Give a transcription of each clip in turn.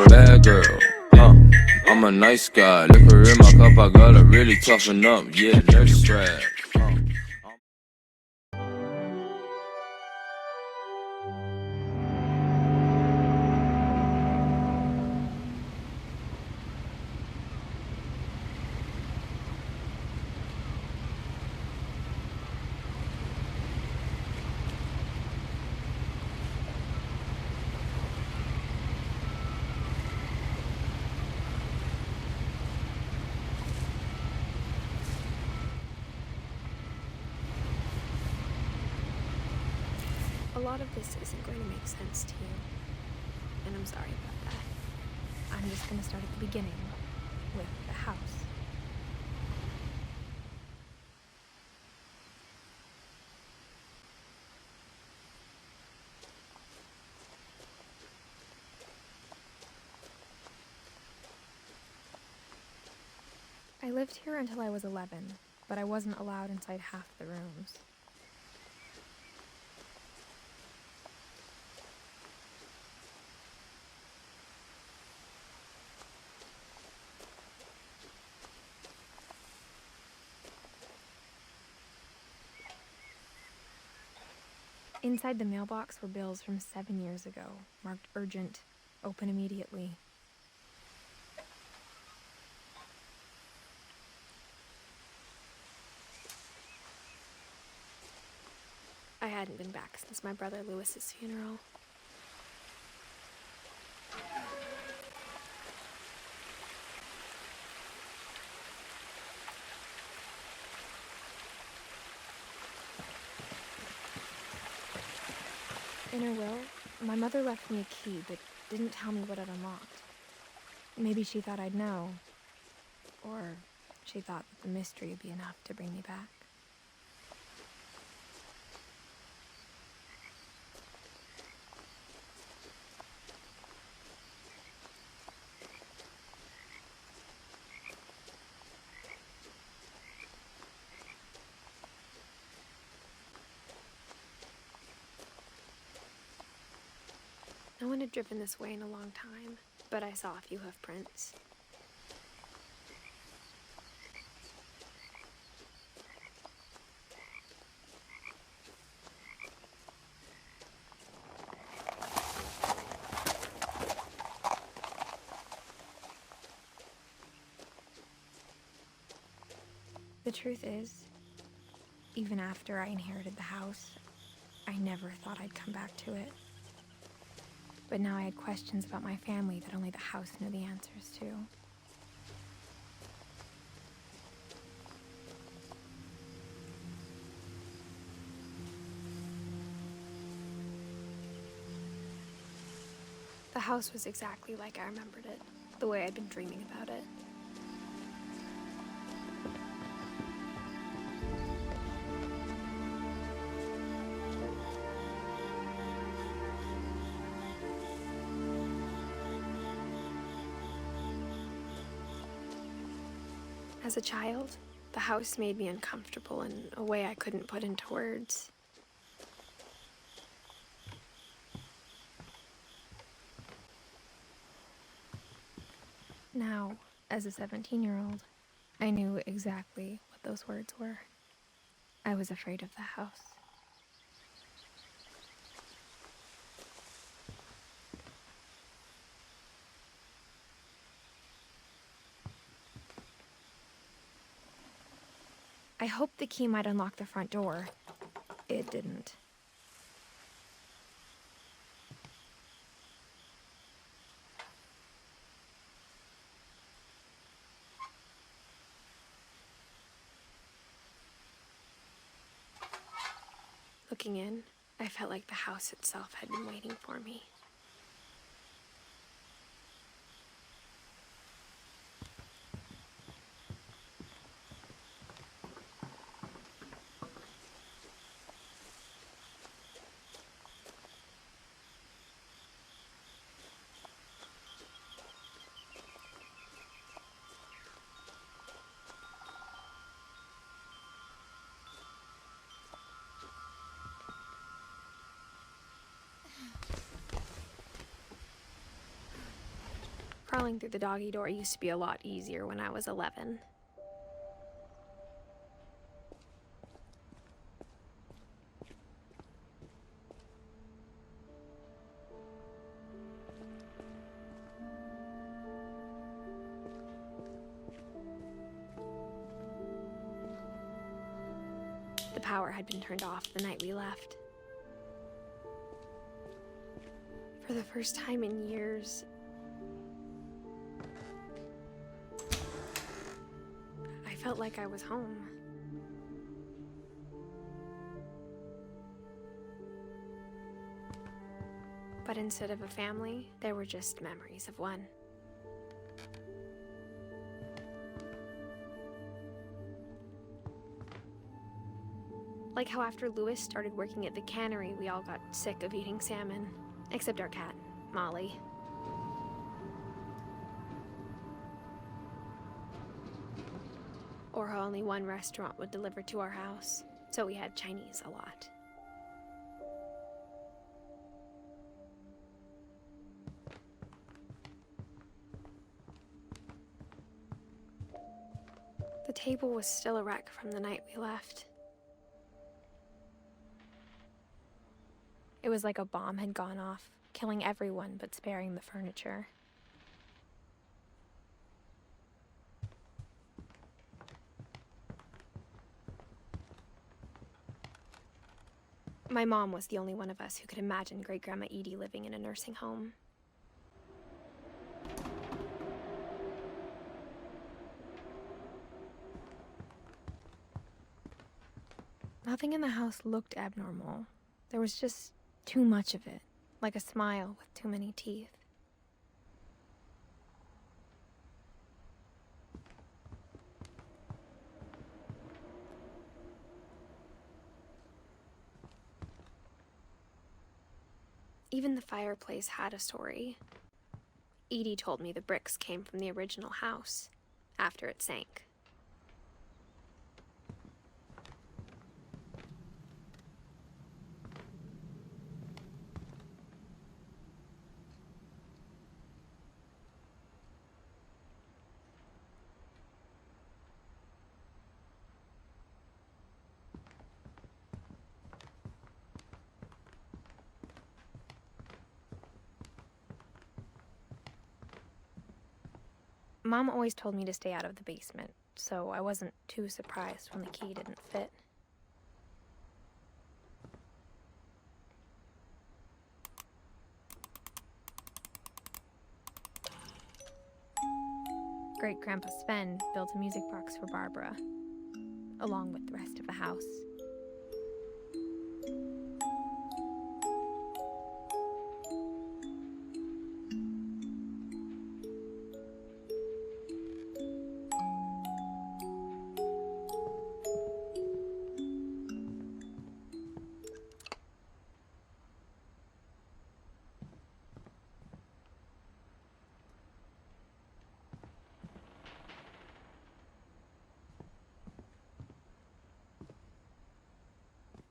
Bad girl, I'm a nice guy. Liquor in my cup, I gotta really toughen up. Yeah, nurse strap. A lot of this isn't going to make sense to you, and I'm sorry about that. I'm just going to start at the beginning, with the house. I lived here until I was 11, but I wasn't allowed inside half the rooms. Inside the mailbox were bills from 7 years ago, marked urgent, open immediately. I hadn't been back since my brother Lewis's funeral. In her will, my mother left me a key, but didn't tell me what it unlocked. Maybe she thought I'd know, or she thought that the mystery would be enough to bring me back. No one had driven this way in a long time, but I saw a few hoof prints. The truth is, even after I inherited the house, I never thought I'd come back to it. But now I had questions about my family that only the house knew the answers to. The house was exactly like I remembered it, the way I'd been dreaming about it. As a child, the house made me uncomfortable in a way I couldn't put into words. Now, as a 17-year-old, I knew exactly what those words were. I was afraid of the house. I hoped the key might unlock the front door. It didn't. Looking in, I felt like the house itself had been waiting for me. Crawling through the doggy door used to be a lot easier when I was 11. The power had been turned off the night we left. For the first time in years, I felt like I was home. But instead of a family, there were just memories of one. Like how after Lewis started working at the cannery, we all got sick of eating salmon. Except our cat, Molly. Or how only one restaurant would deliver to our house, so we had Chinese a lot. The table was still a wreck from the night we left. It was like a bomb had gone off, killing everyone but sparing the furniture. My mom was the only one of us who could imagine Great-Grandma Edie living in a nursing home. Nothing in the house looked abnormal. There was just too much of it, like a smile with too many teeth. Even the fireplace had a story. Edie told me the bricks came from the original house, after it sank. Mom always told me to stay out of the basement, so I wasn't too surprised when the key didn't fit. Great-Grandpa Sven built a music box for Barbara, along with the rest of the house.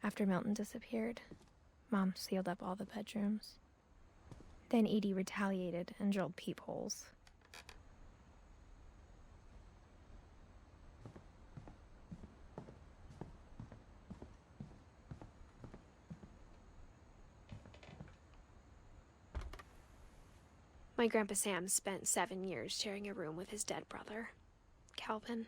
After Milton disappeared, Mom sealed up all the bedrooms. Then Edie retaliated and drilled peepholes. My Grandpa Sam spent 7 years sharing a room with his dead brother, Calvin.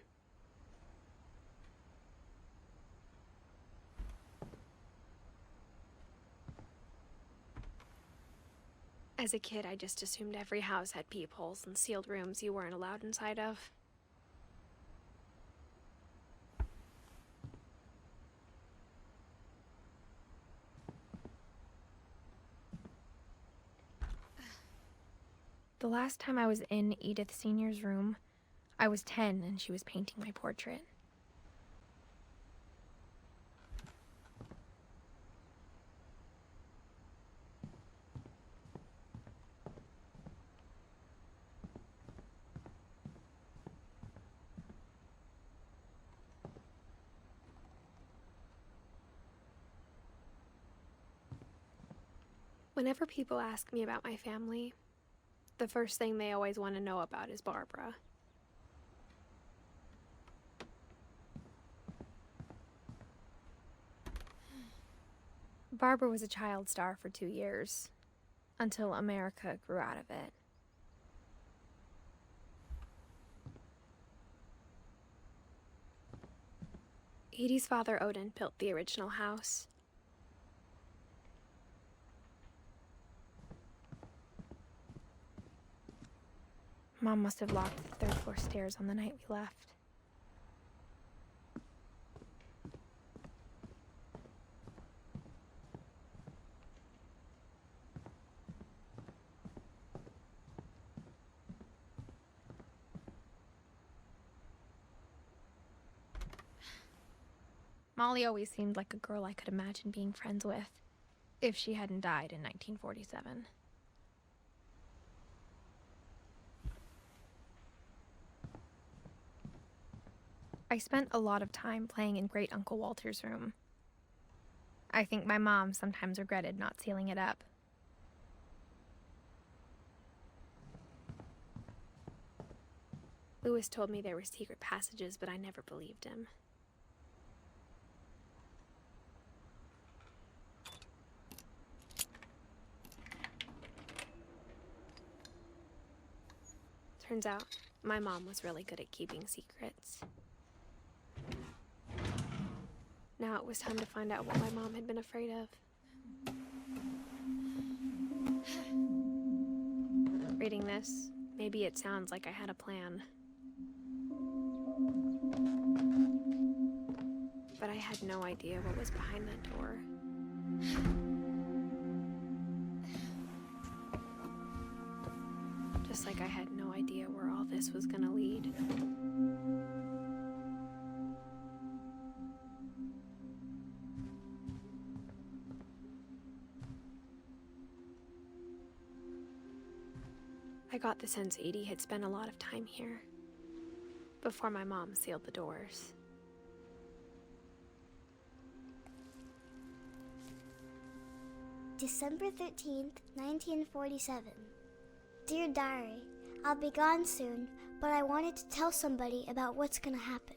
As a kid, I just assumed every house had peepholes and sealed rooms you weren't allowed inside of. The last time I was in Edith Sr.'s room, I was 10 and she was painting my portrait. Whenever people ask me about my family, The first thing they always want to know about is Barbara. Barbara was a child star for 2 years, until America grew out of it. Edie's father, Odin, built the original house. Mom must have locked the third floor stairs on the night we left. Molly always seemed like a girl I could imagine being friends with, if she hadn't died in 1947. I spent a lot of time playing in Great Uncle Walter's room. I think my mom sometimes regretted not sealing it up. Lewis told me there were secret passages, but I never believed him. Turns out, my mom was really good at keeping secrets. Now it was time to find out what my mom had been afraid of. Reading this, maybe it sounds like I had a plan. But I had no idea what was behind that door. Just like I had no idea where all this was gonna lead. I got the sense Edie had spent a lot of time here, before my mom sealed the doors. December 13th, 1947. Dear Diary, I'll be gone soon, but I wanted to tell somebody about what's gonna happen.